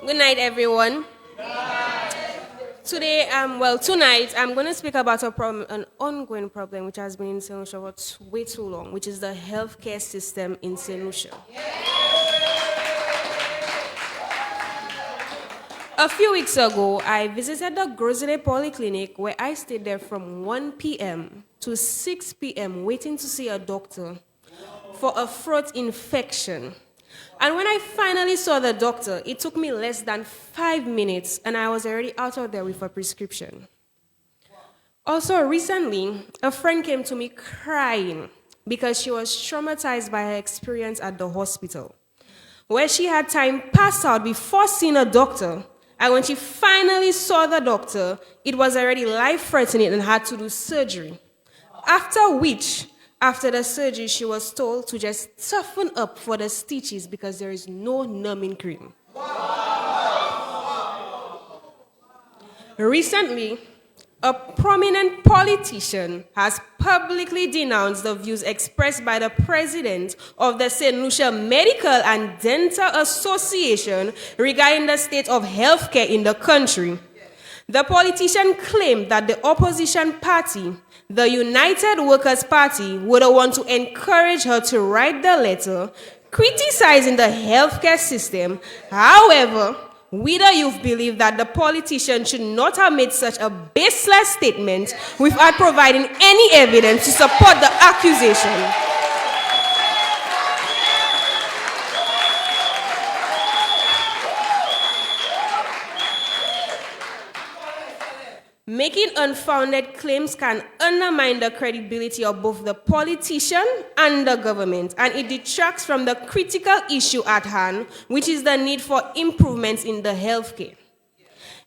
Good night, everyone. Tonight I'm going to speak about an ongoing problem which has been in St. Lucia for way too long, which is the healthcare system in St. Lucia. A few weeks ago, I visited the Grozide Polyclinic where I stayed there from 1 p.m. to 6 p.m. waiting to see a doctor for a throat infection. And when I finally saw the doctor, it took me less than 5 minutes, and I was already out of there with a prescription. Also, recently, a friend came to me crying because she was traumatized by her experience at the hospital, where she had time passed out before seeing a doctor, and when she finally saw the doctor, it was already life-threatening and had to do surgery. After the surgery, she was told to just toughen up for the stitches because there is no numbing cream. Recently, a prominent politician has publicly denounced the views expressed by the president of the St. Lucia Medical and Dental Association regarding the state of healthcare in the country. The politician claimed that the opposition party, the United Workers' Party, would want to encourage her to write the letter criticizing the healthcare system. However, we the youth believe that the politician should not have made such a baseless statement without providing any evidence to support the accusation. Making unfounded claims can undermine the credibility of both the politician and the government, and it detracts from the critical issue at hand, which is the need for improvements in the healthcare.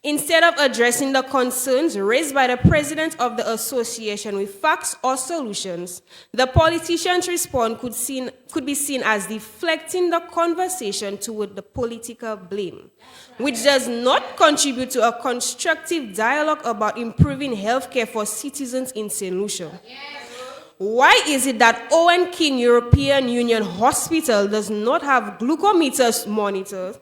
Instead of addressing the concerns raised by the president of the association with facts or solutions, the politician's response could be seen as deflecting the conversation toward the political blame, which does not contribute to a constructive dialogue about improving healthcare for citizens in St. Lucia. Why is it that Owen King European Union Hospital does not have glucometers monitors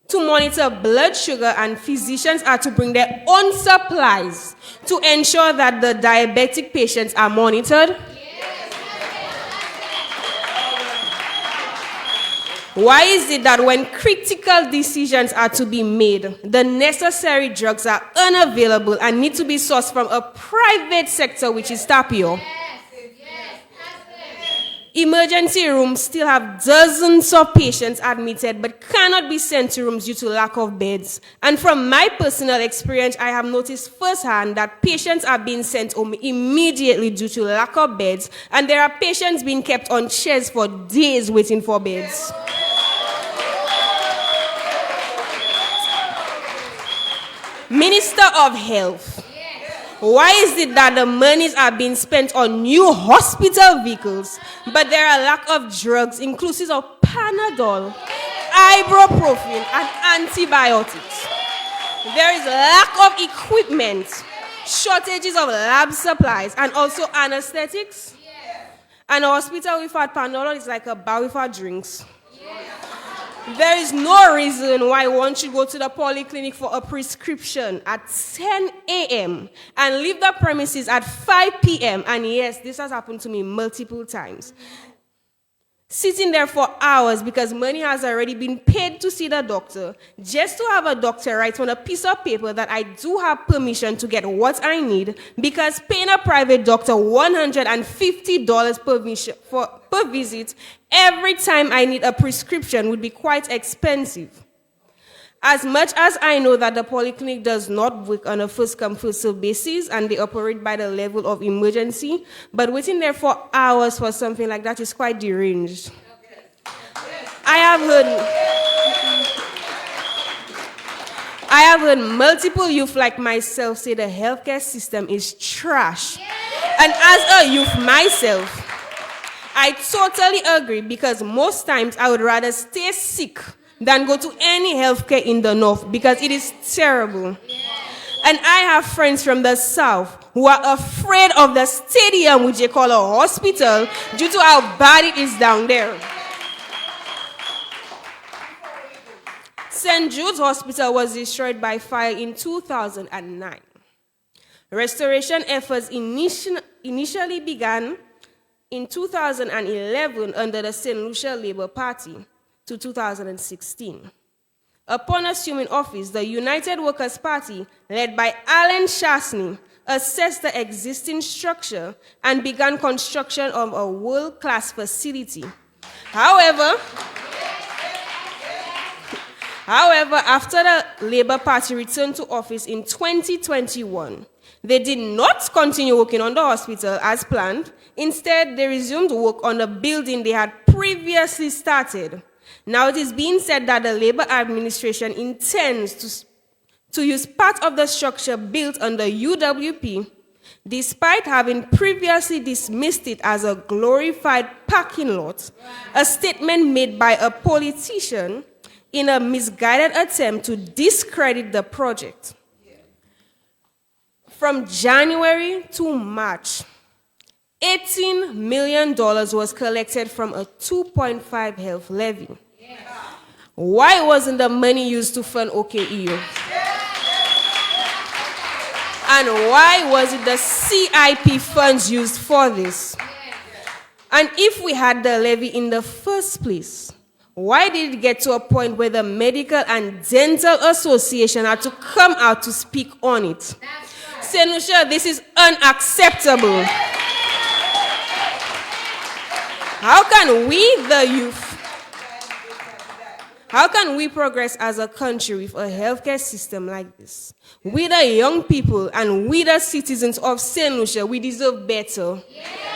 to monitor blood sugar, and physicians are to bring their own supplies to ensure that the diabetic patients are monitored? Why is it that when critical decisions are to be made, the necessary drugs are unavailable and need to be sourced from a private sector, which is Tapio? Emergency rooms still have dozens of patients admitted but cannot be sent to rooms due to lack of beds. And from my personal experience, I have noticed firsthand that patients are being sent home immediately due to lack of beds, and there are patients being kept on chairs for days waiting for beds. Minister of Health, why is it that the monies are being spent on new hospital vehicles, but there are lack of drugs, inclusive of Panadol, ibuprofen, and antibiotics? There is lack of equipment, shortages of lab supplies, and also anesthetics. And a hospital without Panadol is like a bar without drinks. There is no reason why one should go to the polyclinic for a prescription at 10 a.m. and leave the premises at 5 p.m. And yes, this has happened to me multiple times. Sitting there for hours because money has already been paid to see the doctor, just to have a doctor write on a piece of paper that I do have permission to get what I need, because paying a private doctor $150 per visit every time I need a prescription would be quite expensive. As much as I know that the polyclinic does not work on a first-come, first-served basis and they operate by the level of emergency, but waiting there for hours for something like that is quite deranged. I have heard multiple youth like myself say the healthcare system is trash. And as a youth myself, I totally agree, because most times I would rather stay sick than go to any healthcare in the north because it is terrible. And I have friends from the south who are afraid of the stadium, which they call a hospital, due to how bad it is down there. St. Jude's Hospital was destroyed by fire in 2009. Restoration efforts initially began in 2011 under the St. Lucia Labour Party to 2016. Upon assuming office, the United Workers' Party, led by Alan Shastney, assessed the existing structure and began construction of a world-class facility. However, after the Labour Party returned to office in 2021, they did not continue working on the hospital as planned. Instead, they resumed work on the building they had previously started. Now it is being said that the Labour administration intends to use part of the structure built under UWP, despite having previously dismissed it as a glorified parking lot, a statement made by a politician in a misguided attempt to discredit the project. From January to March, $18 million was collected from a 2.5 health levy. Why wasn't the money used to fund OKEU? And why was it the CIP funds used for this? And if we had the levy in the first place, why did it get to a point where the Medical and Dental Association had to come out to speak on it? St. Lucia, this is unacceptable. How can we, the youth, how can we progress as a country with a healthcare system like this? We, the young people, and we, the citizens of St. Lucia, we deserve better. Yeah.